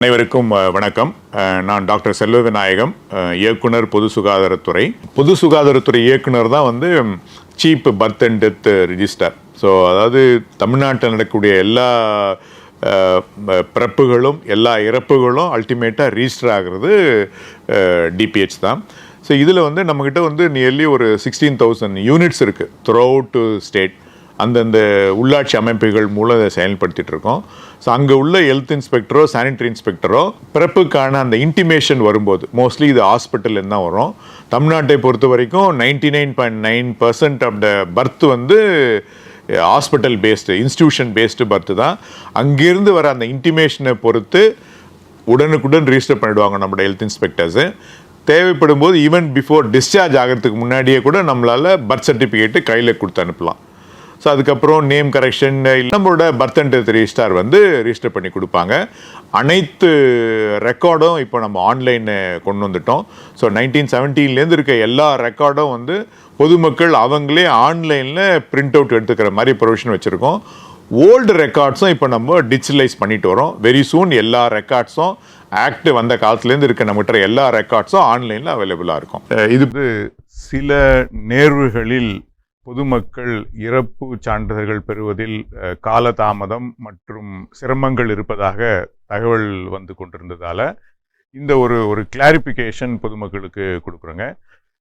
அனைவருக்கும் வணக்கம். நான் டாக்டர் செல்வ விநாயகம், இயக்குனர் பொது சுகாதாரத்துறை. பொது சுகாதாரத்துறை இயக்குனர் தான் chief birth and death register. So அதாவது தமிழ்நாட்டில் நடக்கக்கூடிய எல்லா பிறப்புகளும் எல்லா இறப்புகளும் அல்டிமேட்டாக ரிஜிஸ்டர் ஆகிறது டிபிஹெச் தான். ஸோ இதில் நம்மக்கிட்ட நியர்லி ஒரு 16,000 யூனிட்ஸ் இருக்குது த்ரூ அவுட் ஸ்டேட். அந்தந்த உள்ளாட்சி அமைப்புகள் மூலம் அதை செயல்படுத்திகிட்டு இருக்கோம். ஸோ அங்கே உள்ள ஹெல்த் இன்ஸ்பெக்டரோ சானிட்டரி இன்ஸ்பெக்டரோ பிறப்புக்கான அந்த இன்டிமேஷன் வரும்போது மோஸ்ட்லி இது ஹாஸ்பிட்டல்லேருந்து தான் வரும். தமிழ்நாட்டை பொறுத்த வரைக்கும் 99.9% of the birth hospital based, institution based birth தான். அங்கேருந்து வர அந்த இன்டிமேஷனை பொறுத்து உடனுக்குடன் ரிஜிஸ்டர் பண்ணிவிடுவாங்க நம்மளோட ஹெல்த் இன்ஸ்பெக்டர்ஸு. தேவைப்படும் போது ஈவன் பிஃபோர் டிஸ்சார்ஜ் ஆகிறதுக்கு முன்னாடியே கூட நம்மளால் பர்த் சர்டிஃபிகேட்டு கையில் கொடுத்து அனுப்பலாம். ஸோ அதுக்கப்புறம் நேம் கரெக்ஷன் நம்மளோட birth and death register register பண்ணி கொடுப்பாங்க. அனைத்து ரெக்கார்டும் இப்போ நம்ம ஆன்லைனை கொண்டு வந்துட்டோம். ஸோ 1970 இருக்க எல்லா ரெக்கார்டும் பொதுமக்கள் அவங்களே ஆன்லைனில் பிரிண்ட் அவுட் எடுத்துக்கிற மாதிரி ப்ரொவிஷன் வச்சுருக்கோம். ஓல்டு ரெக்கார்ட்ஸும் இப்போ நம்ம டிஜிட்டலைஸ் பண்ணிட்டு வரோம். வெரி சூன் எல்லா ரெக்கார்ட்ஸும் ஆக்ட் வந்த காலத்துலேருந்து இருக்க நம்மகிட்ட எல்லா ரெக்கார்ட்ஸும் ஆன்லைனில் அவைலபிளாக இருக்கும். இது சில நேர்வுகளில் பொதுமக்கள் இறப்பு சான்றிதழ்கள் பெறுவதில் காலதாமதம் மற்றும் சிரமங்கள் இருப்பதாக தகவல் கொண்டிருந்ததால் இந்த ஒரு கிளாரிஃபிகேஷன் பொதுமக்களுக்கு கொடுக்குறோங்க.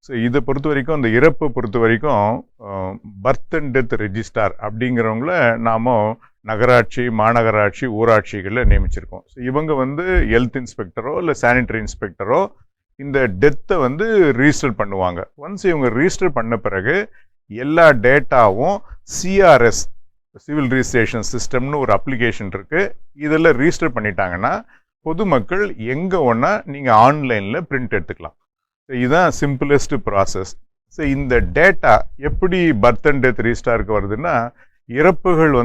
ஸோ இதை பொறுத்த வரைக்கும், அந்த இறப்பை பொறுத்த வரைக்கும் பர்த் அண்ட் டெத் ரெஜிஸ்டார் அப்படிங்கிறவங்கள நாம் நகராட்சி, மாநகராட்சி, ஊராட்சிகளில் நியமிச்சிருக்கோம். ஸோ இவங்க ஹெல்த் இன்ஸ்பெக்டரோ இல்லை சானிட்டரி இன்ஸ்பெக்டரோ இந்த டெத்தை ரிஜிஸ்டர் பண்ணுவாங்க. ஒன்ஸ் இவங்க ரிஜிஸ்டர் பண்ண பிறகு எல்லா டேட்டாவும் சிஆர்எஸ், சிவில் ரிஜிஸ்ட்ரேஷன் சிஸ்டம்னு ஒரு அப்ளிகேஷன் இருக்குது. இதில் ரிஜிஸ்டர் பண்ணிட்டாங்கன்னா பொதுமக்கள் எங்கே ஒன்றா நீங்கள் ஆன்லைனில் பிரிண்ட் எடுத்துக்கலாம். ஸோ இதுதான் சிம்பிளஸ்ட் ப்ராசஸ். ஸோ இந்த டேட்டா எப்படி பர்த் அண்ட் டெத் ரிஜிஸ்டருக்கு வருதுன்னா, இறப்புகள்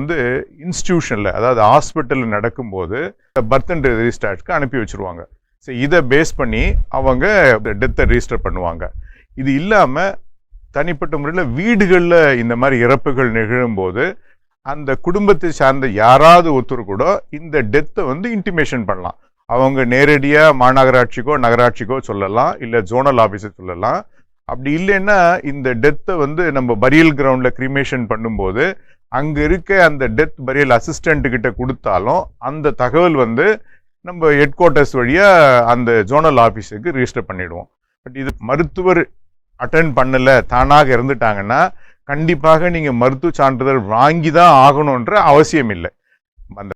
இன்ஸ்டிடியூஷனில், அதாவது ஹாஸ்பிட்டலில் நடக்கும்போது பர்த் அண்ட் டெத் ரிஜிஸ்டருக்கு அனுப்பி வச்சுருவாங்க. ஸோ இதை பேஸ் பண்ணி அவங்க டெத்தை ரிஜிஸ்டர் பண்ணுவாங்க. இது இல்லாமல் தனிப்பட்ட முறையில் வீடுகளில் இந்த மாதிரி இறப்புகள் நிகழும்போது அந்த குடும்பத்தை சார்ந்த யாராவது ஒருத்தர் கூட இந்த டெத்தை இன்டிமேஷன் பண்ணலாம். அவங்க நேரடியாக மாநகராட்சிக்கோ நகராட்சிக்கோ சொல்லலாம், இல்லை ஜோனல் ஆஃபீஸுக்கு சொல்லலாம். அப்படி இல்லைன்னா இந்த டெத்தை நம்ம பரியல் கிரவுண்டில் கிரிமேஷன் பண்ணும்போது அங்கே இருக்க அந்த டெத் பரியல் அசிஸ்டண்ட்டுக்கிட்ட கொடுத்தாலும் அந்த தகவல் நம்ம ஹெட் குவார்ட்டர்ஸ் வழியாக அந்த ஜோனல் ஆஃபீஸுக்கு ரிஜிஸ்டர் பண்ணிவிடுவோம். பட் இது மருத்துவர் அட்டென்ட் பண்ணலை, தானாக இறந்துட்டாங்கன்னா கண்டிப்பாக நீங்கள் மருத்துவ சான்றிதழ் வாங்கி தான் ஆகணுன்ற அவசியம் இல்லை. அந்த